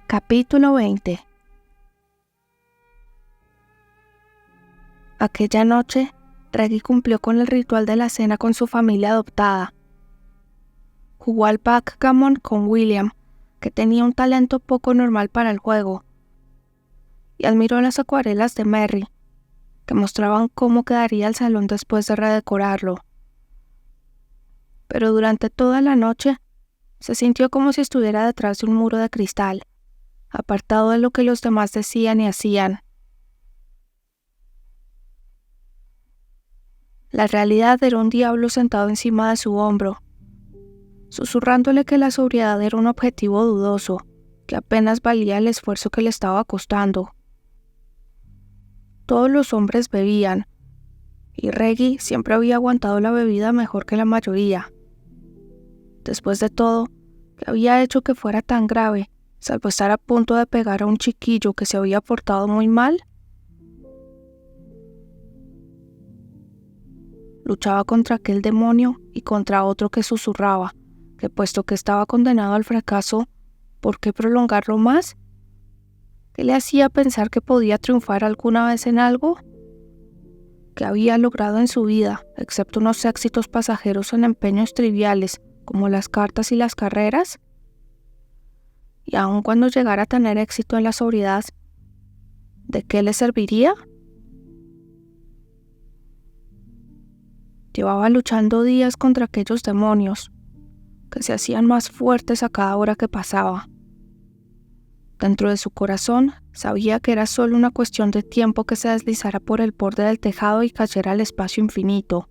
Capítulo 20. Aquella noche, Reggie cumplió con el ritual de la cena con su familia adoptada. Jugó al backgammon con William, que tenía un talento poco normal para el juego, y admiró las acuarelas de Mary, que mostraban cómo quedaría el salón después de redecorarlo. Pero durante toda la noche, se sintió como si estuviera detrás de un muro de cristal, apartado de lo que los demás decían y hacían. La realidad era un diablo sentado encima de su hombro, susurrándole que la sobriedad era un objetivo dudoso, que apenas valía el esfuerzo que le estaba costando. Todos los hombres bebían, y Reggie siempre había aguantado la bebida mejor que la mayoría. Después de todo, ¿qué había hecho que fuera tan grave, salvo estar a punto de pegar a un chiquillo que se había portado muy mal? Luchaba contra aquel demonio y contra otro que susurraba, que puesto que estaba condenado al fracaso, ¿por qué prolongarlo más? ¿Qué le hacía pensar que podía triunfar alguna vez en algo? ¿Qué había logrado en su vida, excepto unos éxitos pasajeros en empeños triviales, como las cartas y las carreras? Y aun cuando llegara a tener éxito en la sobriedad, ¿de qué le serviría? Llevaba luchando días contra aquellos demonios, que se hacían más fuertes a cada hora que pasaba. Dentro de su corazón, sabía que era solo una cuestión de tiempo que se deslizara por el borde del tejado y cayera al espacio infinito.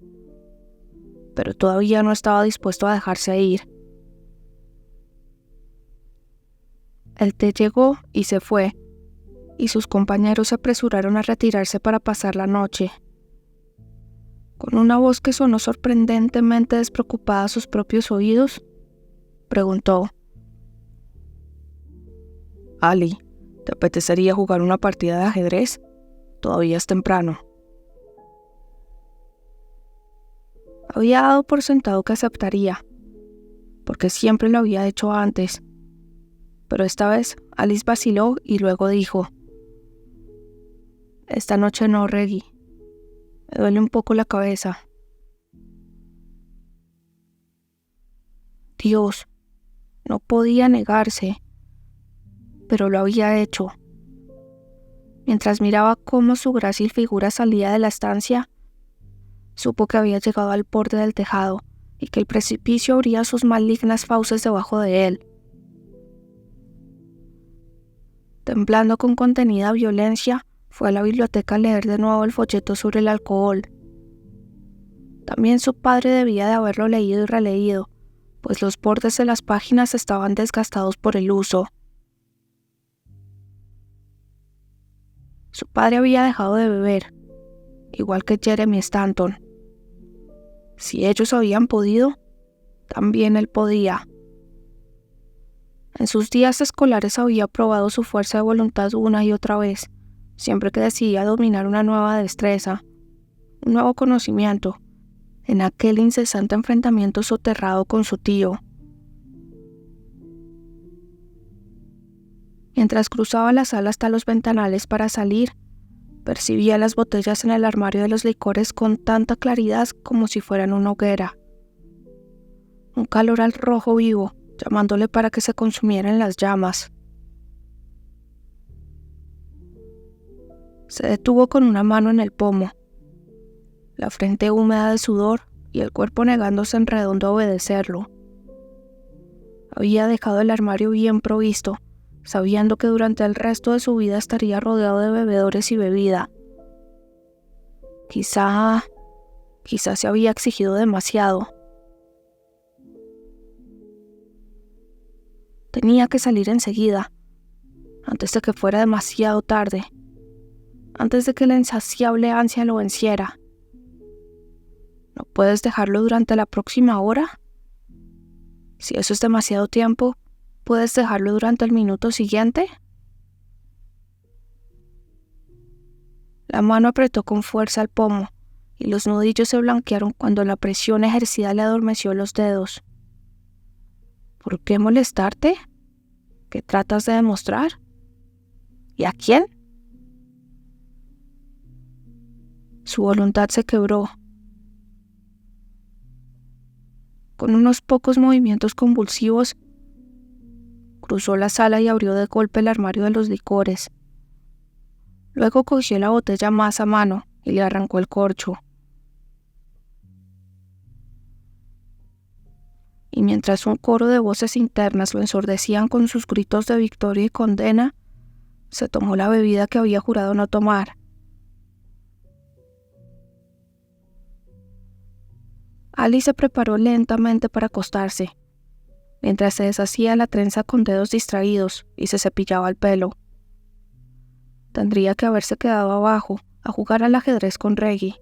Pero todavía no estaba dispuesto a dejarse ir. El té llegó y se fue, y sus compañeros se apresuraron a retirarse para pasar la noche. Con una voz que sonó sorprendentemente despreocupada a sus propios oídos, preguntó: «Ali, ¿te apetecería jugar una partida de ajedrez? Todavía es temprano». Había dado por sentado que aceptaría, porque siempre lo había hecho antes. Pero esta vez Alice vaciló y luego dijo: «Esta noche no, Reggie. Me duele un poco la cabeza». Dios, no podía negarse, pero lo había hecho. Mientras miraba cómo su grácil figura salía de la estancia, supo que había llegado al borde del tejado y que el precipicio abría sus malignas fauces debajo de él. Temblando con contenida violencia, fue a la biblioteca a leer de nuevo el folleto sobre el alcohol. También su padre debía de haberlo leído y releído, pues los bordes de las páginas estaban desgastados por el uso. Su padre había dejado de beber, igual que Jeremy Stanton. Si ellos habían podido, también él podía. En sus días escolares había probado su fuerza de voluntad una y otra vez, siempre que decidía dominar una nueva destreza, un nuevo conocimiento, en aquel incesante enfrentamiento soterrado con su tío. Mientras cruzaba la sala hasta los ventanales para salir, percibía las botellas en el armario de los licores con tanta claridad como si fueran una hoguera. Un calor al rojo vivo, llamándole para que se consumiera en las llamas. Se detuvo con una mano en el pomo, la frente húmeda de sudor y el cuerpo negándose en redondo a obedecerlo. Había dejado el armario bien provisto, sabiendo que durante el resto de su vida estaría rodeado de bebedores y bebida. Quizá se había exigido demasiado. Tenía que salir enseguida, antes de que fuera demasiado tarde, antes de que la insaciable ansia lo venciera. ¿No puedes dejarlo durante la próxima hora? Si eso es demasiado tiempo, ¿puedes dejarlo durante el minuto siguiente? La mano apretó con fuerza el pomo, y los nudillos se blanquearon cuando la presión ejercida le adormeció los dedos. ¿Por qué molestarte? ¿Qué tratas de demostrar? ¿Y a quién? Su voluntad se quebró. Con unos pocos movimientos convulsivos, cruzó la sala y abrió de golpe el armario de los licores. Luego cogió la botella más a mano y le arrancó el corcho. Y mientras un coro de voces internas lo ensordecían con sus gritos de victoria y condena, se tomó la bebida que había jurado no tomar. Alice se preparó lentamente para acostarse, mientras se deshacía la trenza con dedos distraídos y se cepillaba el pelo. Tendría que haberse quedado abajo a jugar al ajedrez con Reggie.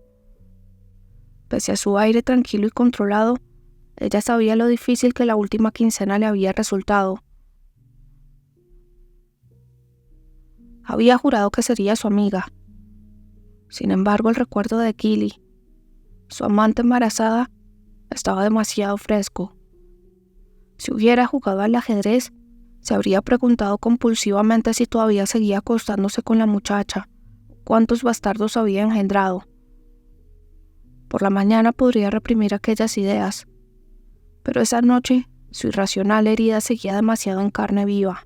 Pese a su aire tranquilo y controlado, ella sabía lo difícil que la última quincena le había resultado. Había jurado que sería su amiga. Sin embargo, el recuerdo de Gilly, su amante embarazada, estaba demasiado fresco. Si hubiera jugado al ajedrez, se habría preguntado compulsivamente si todavía seguía acostándose con la muchacha, cuántos bastardos había engendrado. Por la mañana podría reprimir aquellas ideas, pero esa noche su irracional herida seguía demasiado en carne viva.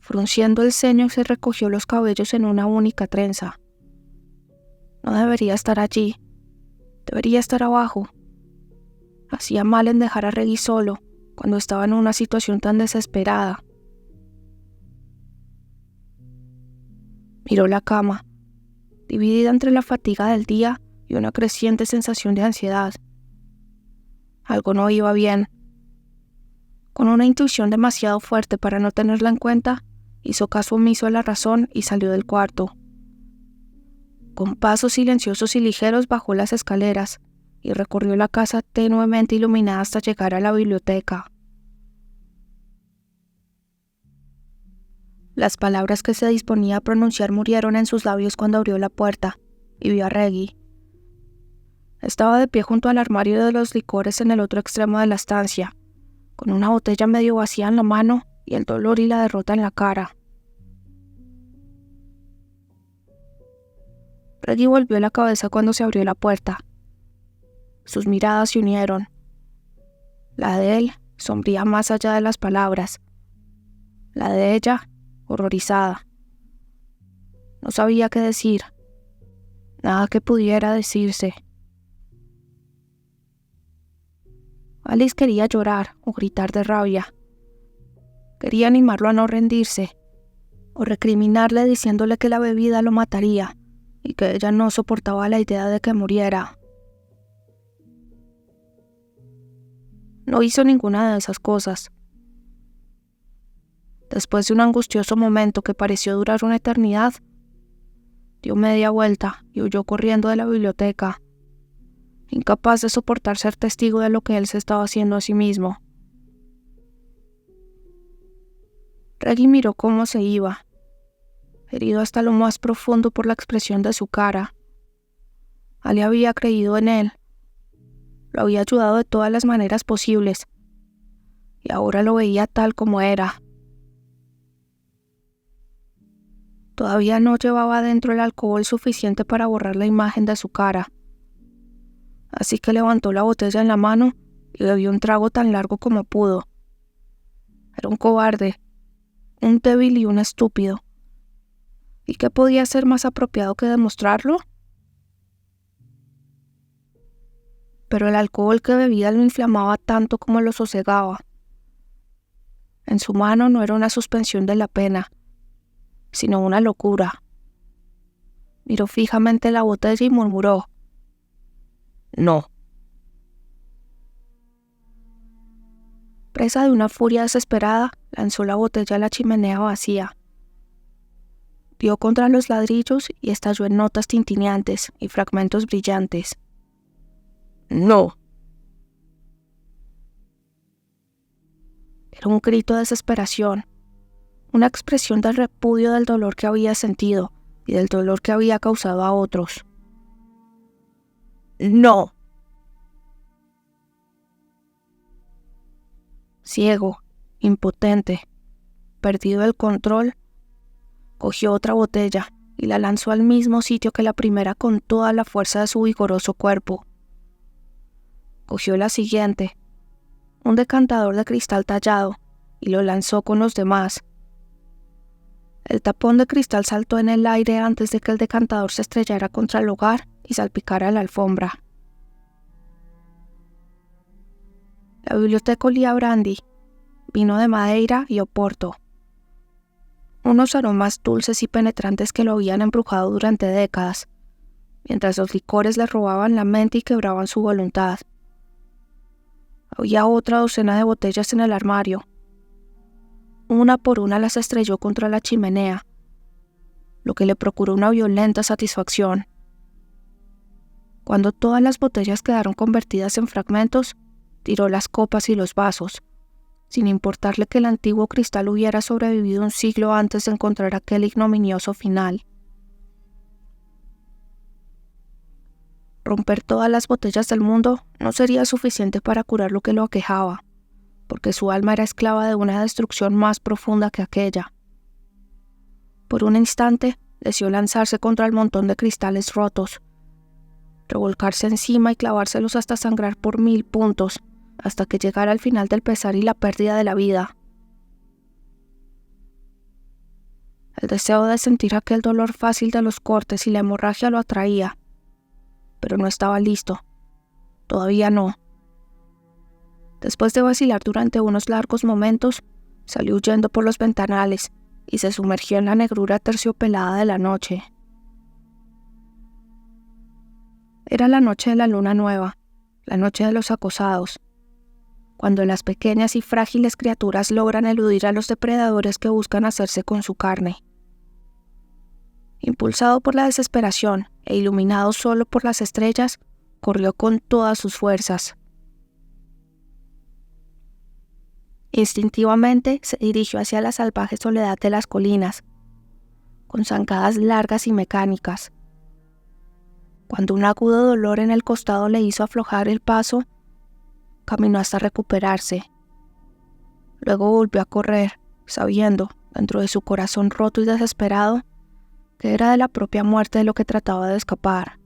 Frunciendo el ceño, se recogió los cabellos en una única trenza. No debería estar allí, debería estar abajo. Hacía mal en dejar a Reggie solo cuando estaba en una situación tan desesperada. Miró la cama, dividida entre la fatiga del día y una creciente sensación de ansiedad. Algo no iba bien. Con una intuición demasiado fuerte para no tenerla en cuenta, hizo caso omiso a la razón y salió del cuarto. Con pasos silenciosos y ligeros bajó las escaleras y recorrió la casa tenuemente iluminada hasta llegar a la biblioteca. Las palabras que se disponía a pronunciar murieron en sus labios cuando abrió la puerta y vio a Reggie. Estaba de pie junto al armario de los licores en el otro extremo de la estancia, con una botella medio vacía en la mano y el dolor y la derrota en la cara. Reggie volvió la cabeza cuando se abrió la puerta. Sus miradas se unieron. La de él, sombría más allá de las palabras. La de ella, horrorizada. No sabía qué decir. Nada que pudiera decirse. Alice quería llorar o gritar de rabia. Quería animarlo a no rendirse, o recriminarle diciéndole que la bebida lo mataría y que ella no soportaba la idea de que muriera. No hizo ninguna de esas cosas. Después de un angustioso momento que pareció durar una eternidad, dio media vuelta y huyó corriendo de la biblioteca, incapaz de soportar ser testigo de lo que él se estaba haciendo a sí mismo. Reggie miró cómo se iba, herido hasta lo más profundo por la expresión de su cara. Ali había creído en él, lo había ayudado de todas las maneras posibles, y ahora lo veía tal como era. Todavía no llevaba dentro el alcohol suficiente para borrar la imagen de su cara, así que levantó la botella en la mano y bebió un trago tan largo como pudo. Era un cobarde, un débil y un estúpido. ¿Y qué podía ser más apropiado que demostrarlo? Pero el alcohol que bebía lo inflamaba tanto como lo sosegaba. En su mano no era una suspensión de la pena, sino una locura. Miró fijamente la botella y murmuró: «No». Presa de una furia desesperada, lanzó la botella a la chimenea vacía. Dio contra los ladrillos y estalló en notas tintineantes y fragmentos brillantes. «No». Era un grito de desesperación, una expresión del repudio del dolor que había sentido y del dolor que había causado a otros. «No». Ciego, impotente, perdido el control, cogió otra botella y la lanzó al mismo sitio que la primera con toda la fuerza de su vigoroso cuerpo. Cogió la siguiente, un decantador de cristal tallado, y lo lanzó con los demás. El tapón de cristal saltó en el aire antes de que el decantador se estrellara contra el hogar y salpicara la alfombra. La biblioteca olía a brandy, vino de Madeira y Oporto, unos aromas dulces y penetrantes que lo habían embrujado durante décadas, mientras los licores le robaban la mente y quebraban su voluntad. Había otra docena de botellas en el armario. Una por una las estrelló contra la chimenea, lo que le procuró una violenta satisfacción. Cuando todas las botellas quedaron convertidas en fragmentos, tiró las copas y los vasos, sin importarle que el antiguo cristal hubiera sobrevivido un siglo antes de encontrar aquel ignominioso final. Romper todas las botellas del mundo no sería suficiente para curar lo que lo aquejaba, porque su alma era esclava de una destrucción más profunda que aquella. Por un instante, deseó lanzarse contra el montón de cristales rotos, revolcarse encima y clavárselos hasta sangrar por 1000 puntos, hasta que llegara al final del pesar y la pérdida de la vida. El deseo de sentir aquel dolor fácil de los cortes y la hemorragia lo atraía, pero no estaba listo. Todavía no. Después de vacilar durante unos largos momentos, salió huyendo por los ventanales y se sumergió en la negrura terciopelada de la noche. Era la noche de la luna nueva, la noche de los acosados, cuando las pequeñas y frágiles criaturas logran eludir a los depredadores que buscan hacerse con su carne. Impulsado por la desesperación e iluminado solo por las estrellas, corrió con todas sus fuerzas. Instintivamente se dirigió hacia la salvaje soledad de las colinas, con zancadas largas y mecánicas. Cuando un agudo dolor en el costado le hizo aflojar el paso, caminó hasta recuperarse. Luego volvió a correr, sabiendo, dentro de su corazón roto y desesperado, que era de la propia muerte de lo que trataba de escapar.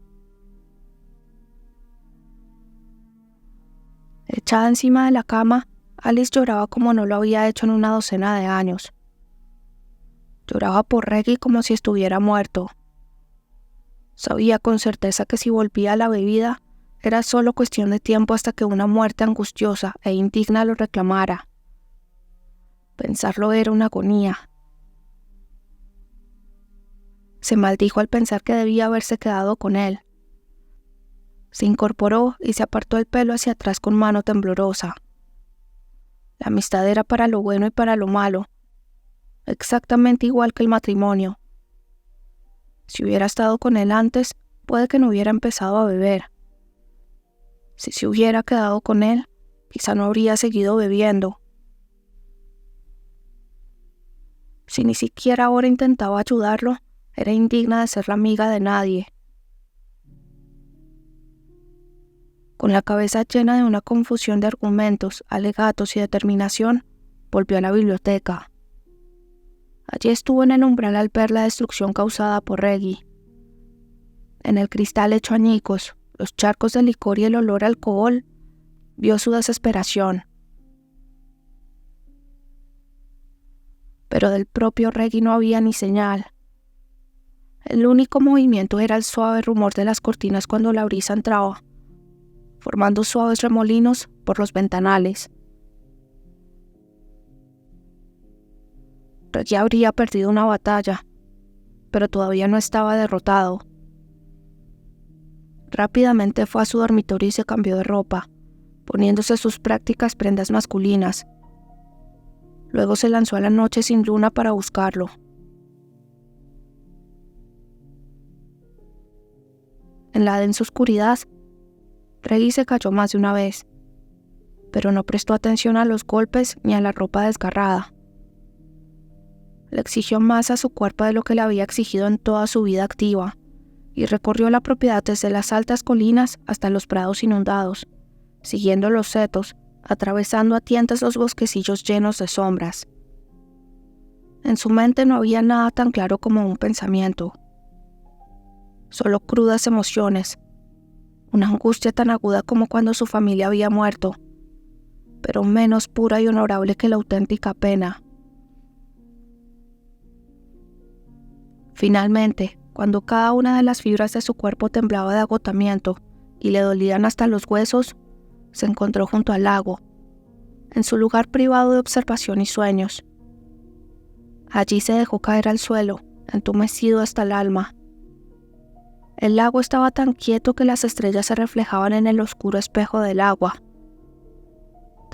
Echada encima de la cama, Alice lloraba como no lo había hecho en una docena de años. Lloraba por Reggie como si estuviera muerto. Sabía con certeza que si volvía a la bebida, era solo cuestión de tiempo hasta que una muerte angustiosa e indigna lo reclamara. Pensarlo era una agonía. Se maldijo al pensar que debía haberse quedado con él. Se incorporó y se apartó el pelo hacia atrás con mano temblorosa. La amistad era para lo bueno y para lo malo, exactamente igual que el matrimonio. Si hubiera estado con él antes, puede que no hubiera empezado a beber. Si se hubiera quedado con él, quizá no habría seguido bebiendo. Si ni siquiera ahora intentaba ayudarlo, era indigna de ser la amiga de nadie. Con la cabeza llena de una confusión de argumentos, alegatos y determinación, volvió a la biblioteca. Allí estuvo en el umbral al ver la destrucción causada por Reggie. En el cristal hecho añicos, los charcos de licor y el olor a alcohol, vio su desesperación. Pero del propio Reggie no había ni señal. El único movimiento era el suave rumor de las cortinas cuando la brisa entraba, formando suaves remolinos por los ventanales. Reggie habría perdido una batalla, pero todavía no estaba derrotado. Rápidamente fue a su dormitorio y se cambió de ropa, poniéndose sus prácticas prendas masculinas. Luego se lanzó a la noche sin luna para buscarlo. En la densa oscuridad, Reggie se cayó más de una vez, pero no prestó atención a los golpes ni a la ropa desgarrada. Le exigió más a su cuerpo de lo que le había exigido en toda su vida activa, y recorrió la propiedad desde las altas colinas hasta los prados inundados, siguiendo los setos atravesando a tientas los bosquecillos llenos de sombras. En su mente no había nada tan claro como un pensamiento, solo crudas emociones, una angustia tan aguda como cuando su familia había muerto, pero menos pura y honorable que la auténtica pena. Finalmente, cuando cada una de las fibras de su cuerpo temblaba de agotamiento y le dolían hasta los huesos, se encontró junto al lago, en su lugar privado de observación y sueños. Allí se dejó caer al suelo, entumecido hasta el alma. El lago estaba tan quieto que las estrellas se reflejaban en el oscuro espejo del agua.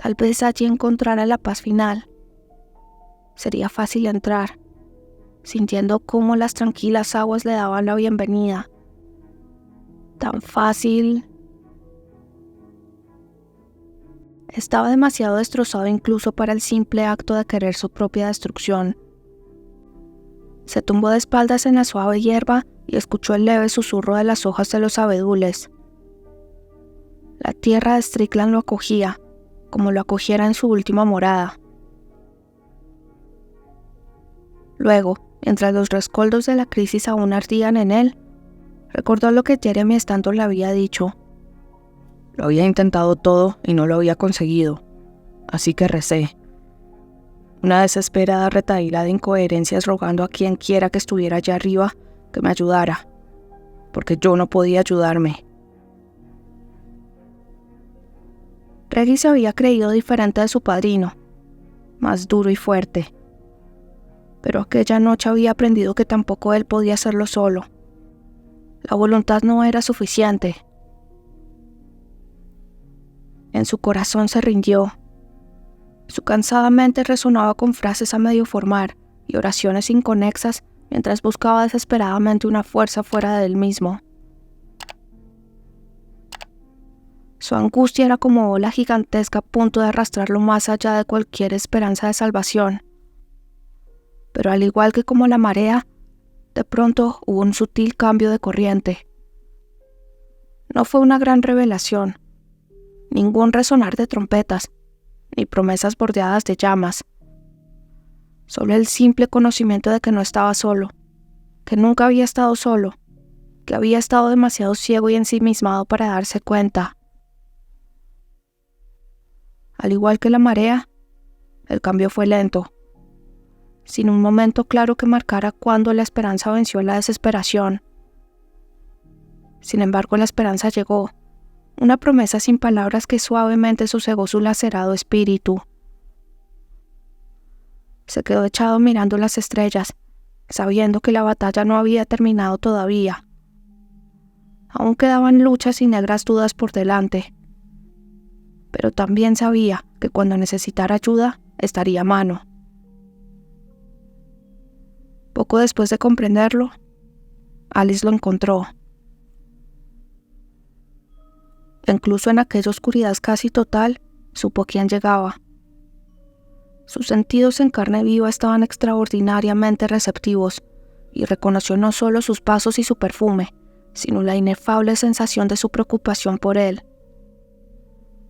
Tal vez allí encontrara la paz final. Sería fácil entrar, sintiendo cómo las tranquilas aguas le daban la bienvenida. Tan fácil. Estaba demasiado destrozado incluso para el simple acto de querer su propia destrucción. Se tumbó de espaldas en la suave hierba y escuchó el leve susurro de las hojas de los abedules. La tierra de Strickland lo acogía, como lo acogiera en su última morada. Luego, mientras los rescoldos de la crisis aún ardían en él, recordó lo que Jeremy Stanton le había dicho. Lo había intentado todo y no lo había conseguido, así que recé. Una desesperada retahíla de incoherencias rogando a quien quiera que estuviera allá arriba que me ayudara, porque yo no podía ayudarme. Reggie se había creído diferente de su padrino, más duro y fuerte. Pero aquella noche había aprendido que tampoco él podía hacerlo solo. La voluntad no era suficiente. En su corazón se rindió. Su cansada mente resonaba con frases a medio formar y oraciones inconexas mientras buscaba desesperadamente una fuerza fuera de él mismo. Su angustia era como ola gigantesca a punto de arrastrarlo más allá de cualquier esperanza de salvación. Pero al igual que como la marea, de pronto hubo un sutil cambio de corriente. No fue una gran revelación, ningún resonar de trompetas, ni promesas bordeadas de llamas. Solo el simple conocimiento de que no estaba solo, que nunca había estado solo, que había estado demasiado ciego y ensimismado para darse cuenta. Al igual que la marea, el cambio fue lento, sin un momento claro que marcara cuándo la esperanza venció la desesperación. Sin embargo, la esperanza llegó, una promesa sin palabras que suavemente sosegó su lacerado espíritu. Se quedó echado mirando las estrellas, sabiendo que la batalla no había terminado todavía. Aún quedaban luchas y negras dudas por delante. Pero también sabía que cuando necesitara ayuda, estaría a mano. Poco después de comprenderlo, Alice lo encontró. Incluso en aquella oscuridad casi total, supo quién llegaba. Sus sentidos en carne viva estaban extraordinariamente receptivos y reconoció no solo sus pasos y su perfume, sino la inefable sensación de su preocupación por él.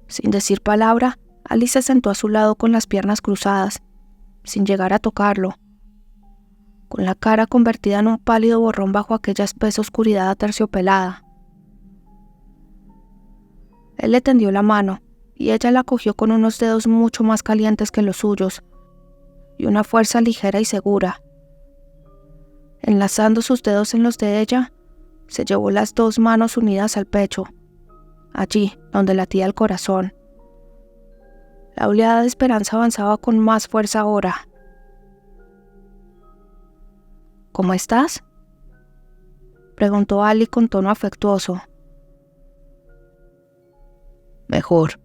Sin decir palabra, Alice se sentó a su lado con las piernas cruzadas, sin llegar a tocarlo, con la cara convertida en un pálido borrón bajo aquella espesa oscuridad aterciopelada. Él le tendió la mano, y ella la cogió con unos dedos mucho más calientes que los suyos, y una fuerza ligera y segura. Enlazando sus dedos en los de ella, se llevó las dos manos unidas al pecho, allí donde latía el corazón. La oleada de esperanza avanzaba con más fuerza ahora. ¿Cómo estás?, preguntó Ali con tono afectuoso. Mejor.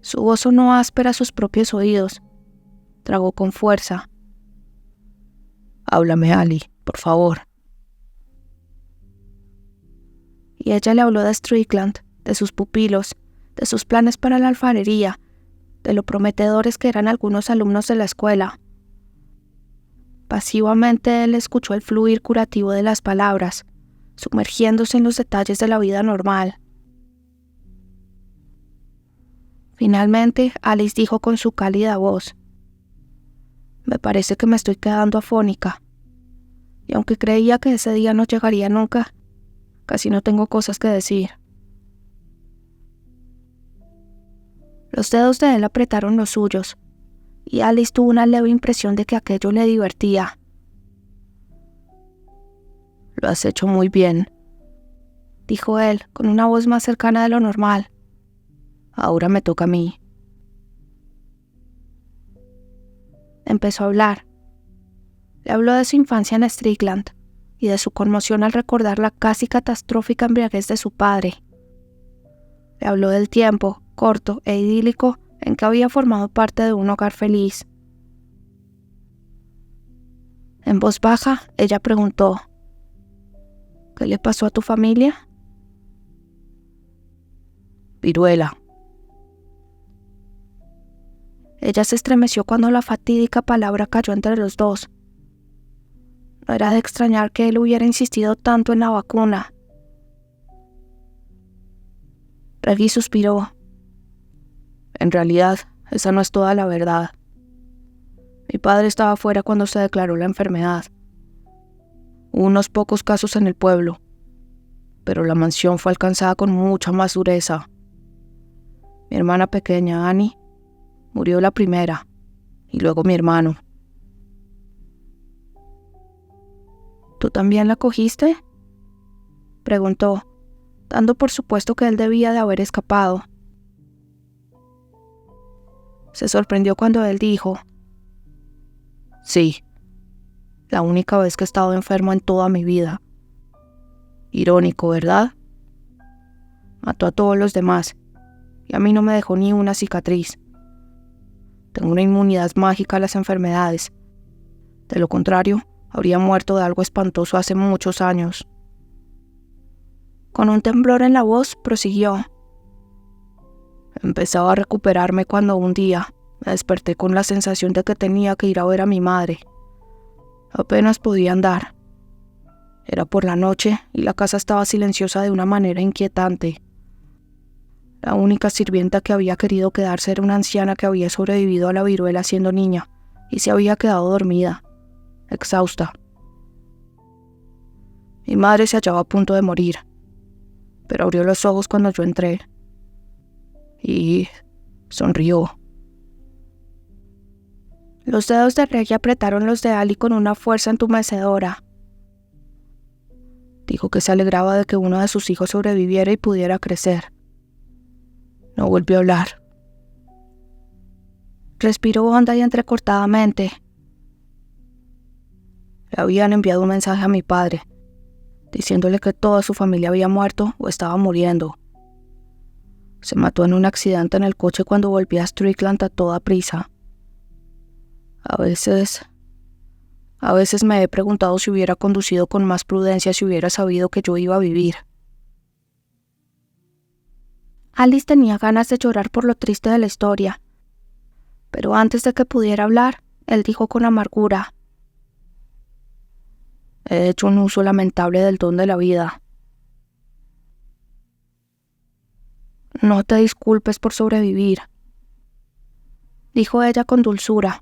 Su voz sonó áspera a sus propios oídos. Tragó con fuerza. Háblame, Ali, por favor. Y ella le habló de Strickland, de sus pupilos, de sus planes para la alfarería, de lo prometedores que eran algunos alumnos de la escuela. Pasivamente él escuchó el fluir curativo de las palabras, sumergiéndose en los detalles de la vida normal. Finalmente, Alice dijo con su cálida voz: «Me parece que me estoy quedando afónica. Y aunque creía que ese día no llegaría nunca, casi no tengo cosas que decir». Los dedos de él apretaron los suyos, y Alice tuvo una leve impresión de que aquello le divertía. «Lo has hecho muy bien», dijo él, con una voz más cercana de lo normal. «Ahora me toca a mí». Empezó a hablar. Le habló de su infancia en Strickland y de su conmoción al recordar la casi catastrófica embriaguez de su padre. Le habló del tiempo, corto e idílico, en que había formado parte de un hogar feliz. En voz baja, ella preguntó: «¿Qué le pasó a tu familia?» «Viruela». Ella se estremeció cuando la fatídica palabra cayó entre los dos. No era de extrañar que él hubiera insistido tanto en la vacuna. Reggie suspiró. «En realidad, esa no es toda la verdad. Mi padre estaba fuera cuando se declaró la enfermedad. Hubo unos pocos casos en el pueblo, pero la mansión fue alcanzada con mucha más dureza. Mi hermana pequeña, Annie, murió la primera, y luego mi hermano». «¿Tú también la cogiste?», preguntó, dando por supuesto que él debía de haber escapado. Se sorprendió cuando él dijo: «Sí, la única vez que he estado enfermo en toda mi vida». Irónico, ¿verdad? Mató a todos los demás, y a mí no me dejó ni una cicatriz. Tengo una inmunidad mágica a las enfermedades. De lo contrario, habría muerto de algo espantoso hace muchos años. Con un temblor en la voz, prosiguió: «Empezaba a recuperarme cuando un día me desperté con la sensación de que tenía que ir a ver a mi madre. Apenas podía andar. Era por la noche y la casa estaba silenciosa de una manera inquietante. La única sirvienta que había querido quedarse era una anciana que había sobrevivido a la viruela siendo niña y se había quedado dormida, exhausta. Mi madre se hallaba a punto de morir, pero abrió los ojos cuando yo entré y sonrió». Los dedos de Reggie apretaron los de Ali con una fuerza entumecedora. Dijo que se alegraba de que uno de sus hijos sobreviviera y pudiera crecer. No volvió a hablar. Respiró honda y entrecortadamente. Le habían enviado un mensaje a mi padre, diciéndole que toda su familia había muerto o estaba muriendo. Se mató en un accidente en el coche cuando volvía a Strickland a toda prisa. A veces me he preguntado si hubiera conducido con más prudencia si hubiera sabido que yo iba a vivir». Alice tenía ganas de llorar por lo triste de la historia, pero antes de que pudiera hablar, él dijo con amargura: «He hecho un uso lamentable del don de la vida. No te disculpes por sobrevivir», dijo ella con dulzura.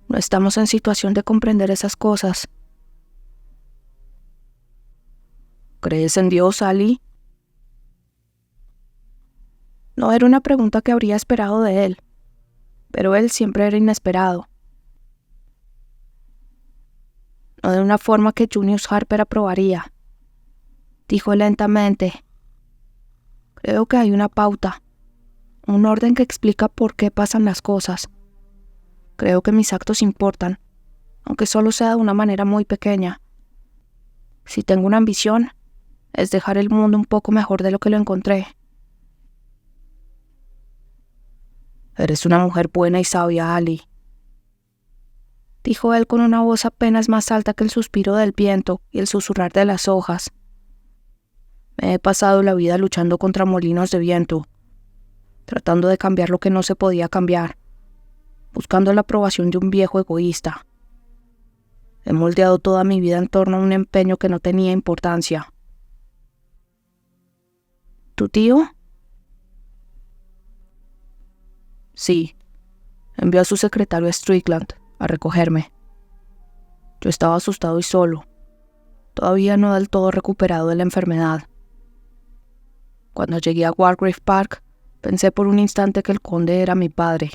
«No estamos en situación de comprender esas cosas». «¿Crees en Dios, Ali?» No era una pregunta que habría esperado de él, pero él siempre era inesperado. No de una forma que Junius Harper aprobaría. Dijo lentamente: «Creo que hay una pauta, un orden que explica por qué pasan las cosas. Creo que mis actos importan, aunque solo sea de una manera muy pequeña. Si tengo una ambición, es dejar el mundo un poco mejor de lo que lo encontré». «Eres una mujer buena y sabia, Ali», dijo él con una voz apenas más alta que el suspiro del viento y el susurrar de las hojas. «Me he pasado la vida luchando contra molinos de viento, tratando de cambiar lo que no se podía cambiar, buscando la aprobación de un viejo egoísta. He moldeado toda mi vida en torno a un empeño que no tenía importancia». «¿Tu tío?». Sí, envió a su secretario Strickland a recogerme. Yo estaba asustado y solo, todavía no del todo recuperado de la enfermedad. Cuando llegué a Wargrave Park, pensé por un instante que el conde era mi padre.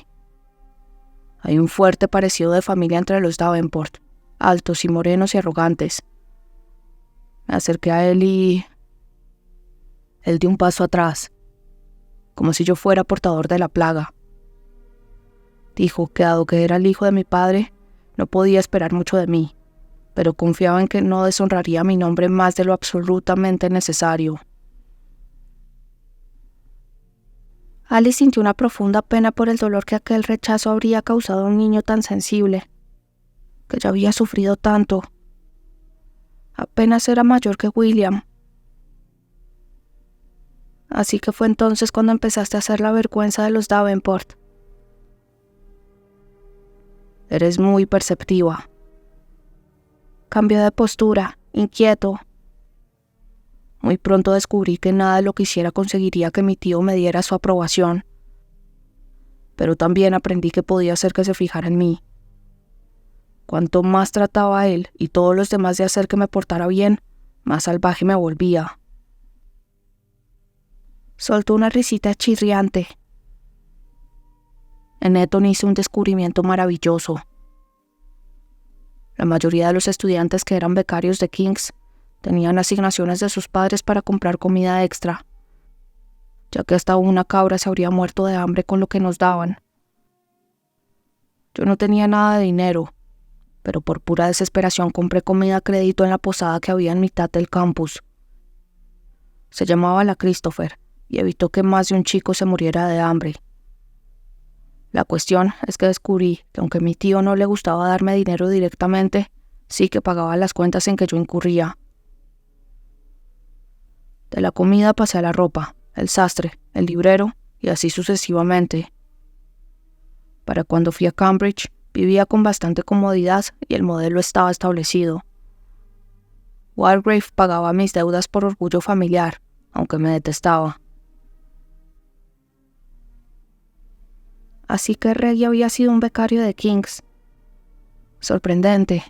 Hay un fuerte parecido de familia entre los Davenport, altos y morenos y arrogantes. Me acerqué a él y... Él dio un paso atrás, como si yo fuera portador de la plaga. Dijo que dado que era el hijo de mi padre, no podía esperar mucho de mí, pero confiaba en que no deshonraría mi nombre más de lo absolutamente necesario. Alice sintió una profunda pena por el dolor que aquel rechazo habría causado a un niño tan sensible, que ya había sufrido tanto. Apenas era mayor que William. Así que fue entonces cuando empezaste a hacer la vergüenza de los Davenport. Eres muy perceptiva. Cambió de postura, inquieto. Muy pronto descubrí que nada de lo que hiciera conseguiría que mi tío me diera su aprobación. Pero también aprendí que podía hacer que se fijara en mí. Cuanto más trataba a él y todos los demás de hacer que me portara bien, más salvaje me volvía. Soltó una risita chirriante. En Eton hice un descubrimiento maravilloso. La mayoría de los estudiantes que eran becarios de King's tenían asignaciones de sus padres para comprar comida extra, ya que hasta una cabra se habría muerto de hambre con lo que nos daban. Yo no tenía nada de dinero, pero por pura desesperación compré comida a crédito en la posada que había en mitad del campus. Se llamaba la Christopher y evitó que más de un chico se muriera de hambre. La cuestión es que descubrí que aunque a mi tío no le gustaba darme dinero directamente, sí que pagaba las cuentas en que yo incurría. De la comida pasé a la ropa, el sastre, el librero y así sucesivamente. Para cuando fui a Cambridge, vivía con bastante comodidad y el modelo estaba establecido. Wargrave pagaba mis deudas por orgullo familiar, aunque me detestaba. Así que Reggie había sido un becario de King's. Sorprendente.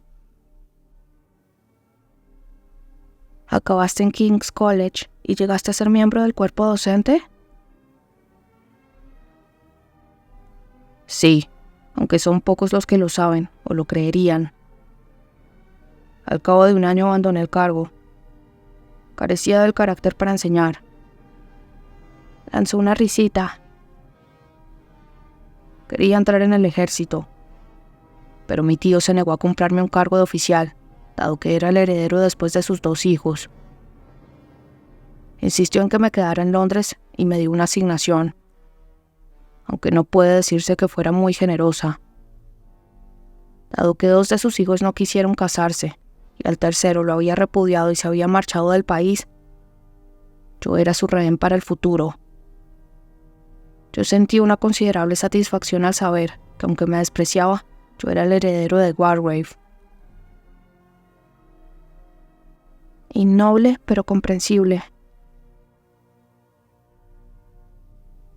¿Acabaste en King's College y llegaste a ser miembro del cuerpo docente? Sí, aunque son pocos los que lo saben o lo creerían. Al cabo de un año abandoné el cargo. Carecía del carácter para enseñar. Lanzó una risita. Quería entrar en el ejército, pero mi tío se negó a comprarme un cargo de oficial, dado que era el heredero después de sus 2 hijos. Insistió en que me quedara en Londres y me dio una asignación, aunque no puede decirse que fuera muy generosa. Dado que 2 de sus hijos no quisieron casarse y al tercero lo había repudiado y se había marchado del país, yo era su rehén para el futuro. Yo sentí una considerable satisfacción al saber que, aunque me despreciaba, yo era el heredero de Wargrave. Innoble, pero comprensible.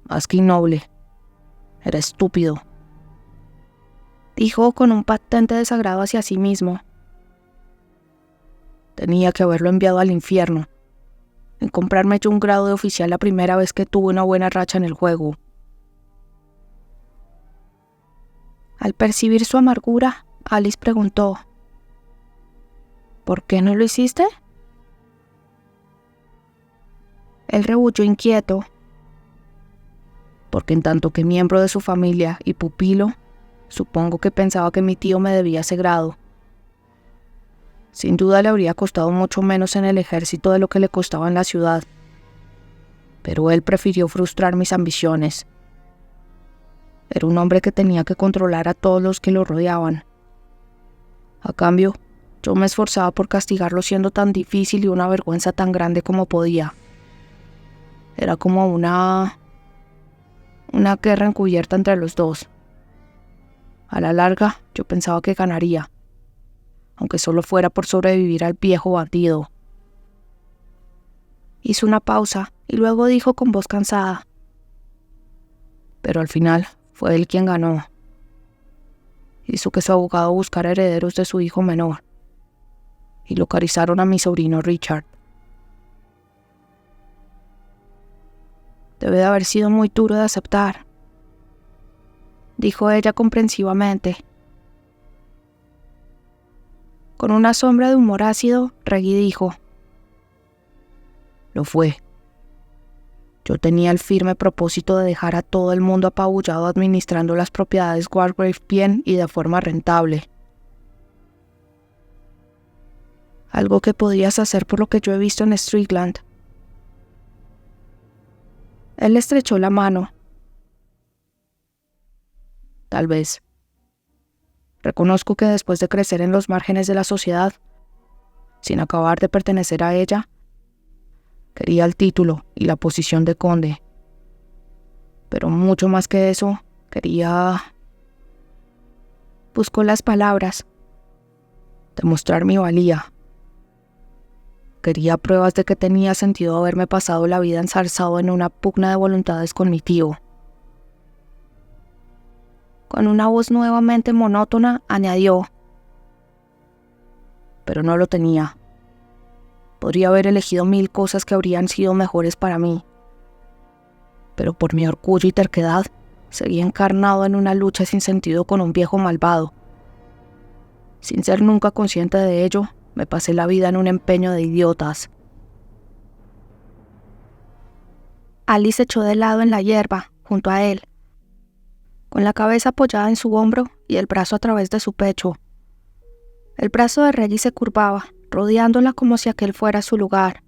Más que innoble, era estúpido, dijo con un patente desagrado hacia sí mismo. Tenía que haberlo enviado al infierno, en comprarme yo un grado de oficial la primera vez que tuve una buena racha en el juego. Al percibir su amargura, Alice preguntó: ¿por qué no lo hiciste? Él rebulló inquieto. Porque en tanto que miembro de su familia y pupilo, supongo que pensaba que mi tío me debía ese grado. Sin duda le habría costado mucho menos en el ejército de lo que le costaba en la ciudad, pero él prefirió frustrar mis ambiciones. Era un hombre que tenía que controlar a todos los que lo rodeaban. A cambio, yo me esforzaba por castigarlo siendo tan difícil y una vergüenza tan grande como podía. Era como una guerra encubierta entre los dos. A la larga, yo pensaba que ganaría, aunque solo fuera por sobrevivir al viejo bandido. Hizo una pausa y luego dijo con voz cansada: pero al final Fue él quien ganó. Hizo que su abogado buscara herederos de su hijo menor. Y localizaron a mi sobrino Richard. Debe de haber sido muy duro de aceptar, dijo ella comprensivamente. Con una sombra de humor ácido, Reggie dijo: Lo fue. Yo tenía el firme propósito de dejar a todo el mundo apabullado administrando las propiedades Wargrave bien y de forma rentable. Algo que podías hacer por lo que yo he visto en Strickland. Él le estrechó la mano. Tal vez. Reconozco que después de crecer en los márgenes de la sociedad, sin acabar de pertenecer a ella, quería el título y la posición de conde. Pero mucho más que eso, quería... Buscó las palabras. Demostrar mi valía. Quería pruebas de que tenía sentido haberme pasado la vida enzarzado en una pugna de voluntades con mi tío. Con una voz nuevamente monótona, añadió: Pero no lo tenía. Podría haber elegido 1000 cosas que habrían sido mejores para mí. Pero por mi orgullo y terquedad, seguí encarnado en una lucha sin sentido con un viejo malvado. Sin ser nunca consciente de ello, me pasé la vida en un empeño de idiotas. Alice se echó de lado en la hierba, junto a él, con la cabeza apoyada en su hombro y el brazo a través de su pecho. El brazo de Reggie se curvaba, rodeándola como si aquel fuera su lugar.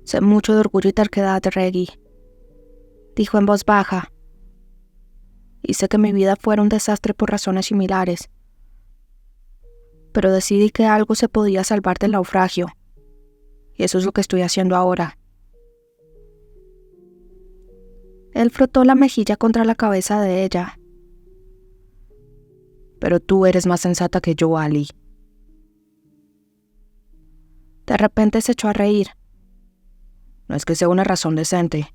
Sé mucho de orgullo y terquedad, Reggie, dijo en voz baja. Hice que mi vida fuera un desastre por razones similares. Pero decidí que algo se podía salvar del naufragio. Y eso es lo que estoy haciendo ahora. Él frotó la mejilla contra la cabeza de ella. Pero tú eres más sensata que yo, Ali. De repente se echó a reír. No es que sea una razón decente.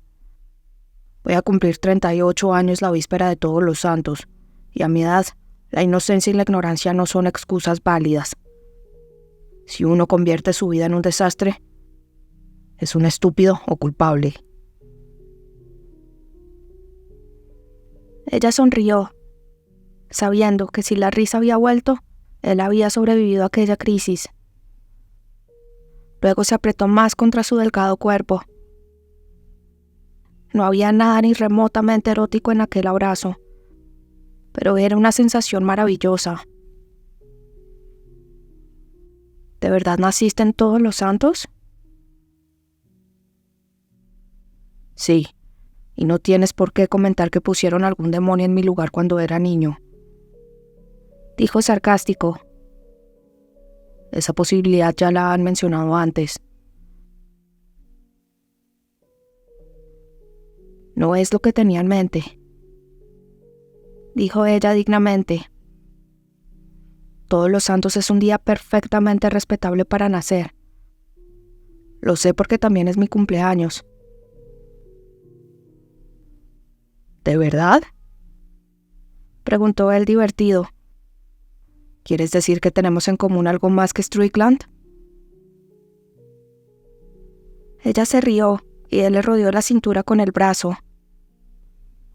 Voy a cumplir 38 años la víspera de Todos los Santos, y a mi edad, la inocencia y la ignorancia no son excusas válidas. Si uno convierte su vida en un desastre, es un estúpido o culpable. Ella sonrió, sabiendo que si la risa había vuelto, él había sobrevivido a aquella crisis. Luego se apretó más contra su delgado cuerpo. No había nada ni remotamente erótico en aquel abrazo, pero era una sensación maravillosa. ¿De verdad naciste en Todos los Santos? Sí, y no tienes por qué comentar que pusieron algún demonio en mi lugar cuando era niño, dijo sarcástico. Esa posibilidad ya la han mencionado antes. No es lo que tenía en mente, dijo ella dignamente. Todos los Santos es un día perfectamente respetable para nacer. Lo sé porque también es mi cumpleaños. ¿De verdad?, preguntó él divertido. ¿Quieres decir que tenemos en común algo más que Strickland? Ella se rió y él le rodeó la cintura con el brazo.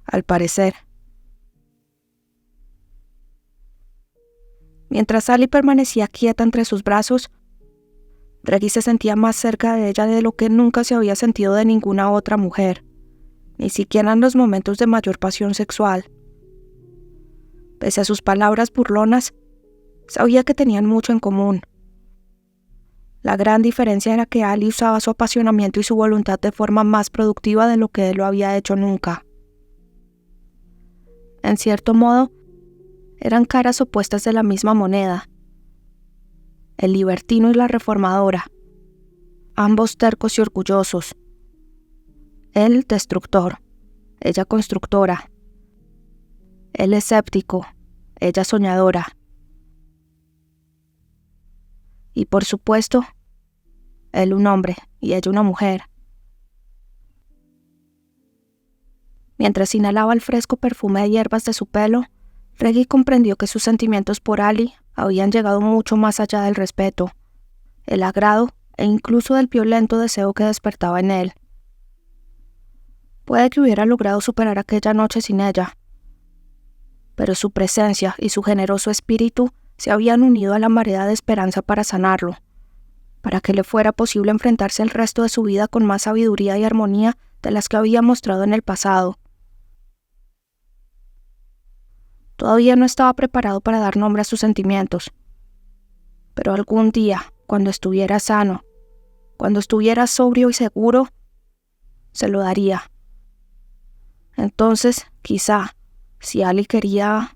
Al parecer. Mientras Sally permanecía quieta entre sus brazos, Reggie se sentía más cerca de ella de lo que nunca se había sentido de ninguna otra mujer, ni siquiera en los momentos de mayor pasión sexual. Pese a sus palabras burlonas, sabía que tenían mucho en común. La gran diferencia era que Ali usaba su apasionamiento y su voluntad de forma más productiva de lo que él lo había hecho nunca. En cierto modo, eran caras opuestas de la misma moneda. El libertino y la reformadora, ambos tercos y orgullosos. Él destructor, ella constructora. Él escéptico, ella soñadora. Y por supuesto, él un hombre y ella una mujer. Mientras inhalaba el fresco perfume de hierbas de su pelo, Reggie comprendió que sus sentimientos por Ali habían llegado mucho más allá del respeto, el agrado e incluso del violento deseo que despertaba en él. Puede que hubiera logrado superar aquella noche sin ella, pero su presencia y su generoso espíritu se habían unido a la marea de esperanza para sanarlo, para que le fuera posible enfrentarse el resto de su vida con más sabiduría y armonía de las que había mostrado en el pasado. Todavía no estaba preparado para dar nombre a sus sentimientos, pero algún día, cuando estuviera sano, cuando estuviera sobrio y seguro, se lo daría. Entonces, quizá, si Ali quería...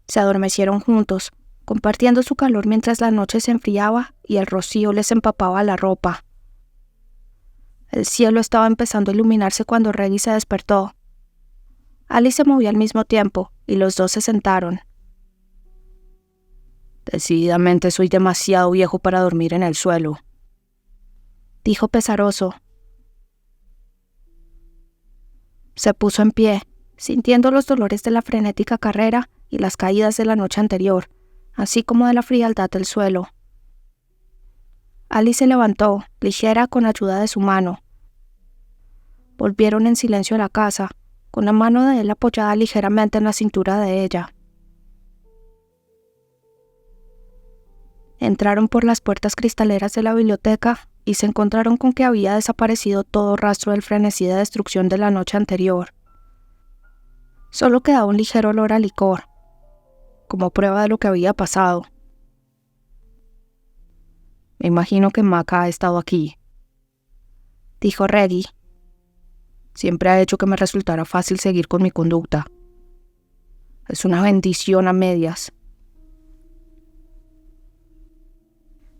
Se adormecieron juntos, compartiendo su calor mientras la noche se enfriaba y el rocío les empapaba la ropa. El cielo estaba empezando a iluminarse cuando Reggie se despertó. Ali se movió al mismo tiempo y los dos se sentaron. «Decididamente soy demasiado viejo para dormir en el suelo», dijo pesaroso. Se puso en pie, sintiendo los dolores de la frenética carrera y las caídas de la noche anterior, así como de la frialdad del suelo. Ali se levantó, ligera, con ayuda de su mano. Volvieron en silencio a la casa, con la mano de él apoyada ligeramente en la cintura de ella. Entraron por las puertas cristaleras de la biblioteca y se encontraron con que había desaparecido todo rastro del frenesí de destrucción de la noche anterior. Solo quedaba un ligero olor a licor, como prueba de lo que había pasado. «Me imagino que Maca ha estado aquí», dijo Reggie. «Siempre ha hecho que me resultara fácil seguir con mi conducta. Es una bendición a medias».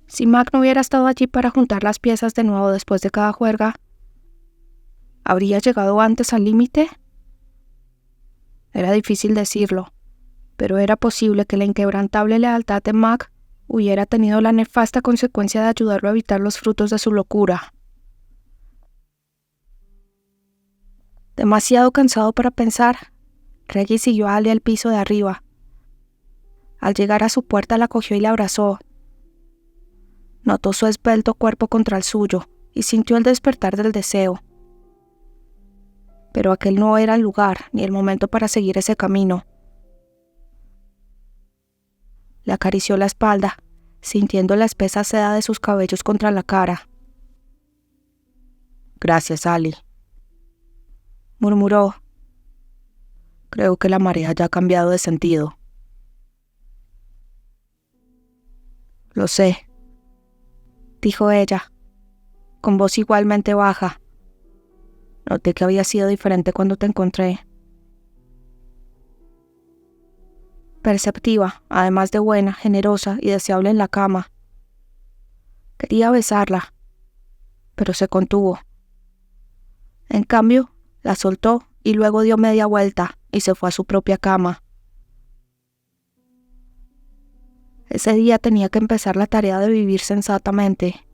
Si Mac no hubiera estado allí para juntar las piezas de nuevo después de cada juerga, ¿habría llegado antes al límite? Era difícil decirlo, pero era posible que la inquebrantable lealtad de Mac hubiera tenido la nefasta consecuencia de ayudarlo a evitar los frutos de su locura. Demasiado cansado para pensar, Reggie siguió a Ali al piso de arriba. Al llegar a su puerta la cogió y la abrazó. Notó su esbelto cuerpo contra el suyo y sintió el despertar del deseo. Pero aquel no era el lugar ni el momento para seguir ese camino. Le acarició la espalda, sintiendo la espesa seda de sus cabellos contra la cara. «Gracias, Ali», murmuró. «Creo que la marea ya ha cambiado de sentido». «Lo sé», dijo ella, con voz igualmente baja. «Noté que había sido diferente cuando te encontré». Perceptiva, además de buena, generosa y deseable en la cama. Quería besarla, pero se contuvo. En cambio, la soltó y luego dio media vuelta y se fue a su propia cama. Ese día tenía que empezar la tarea de vivir sensatamente.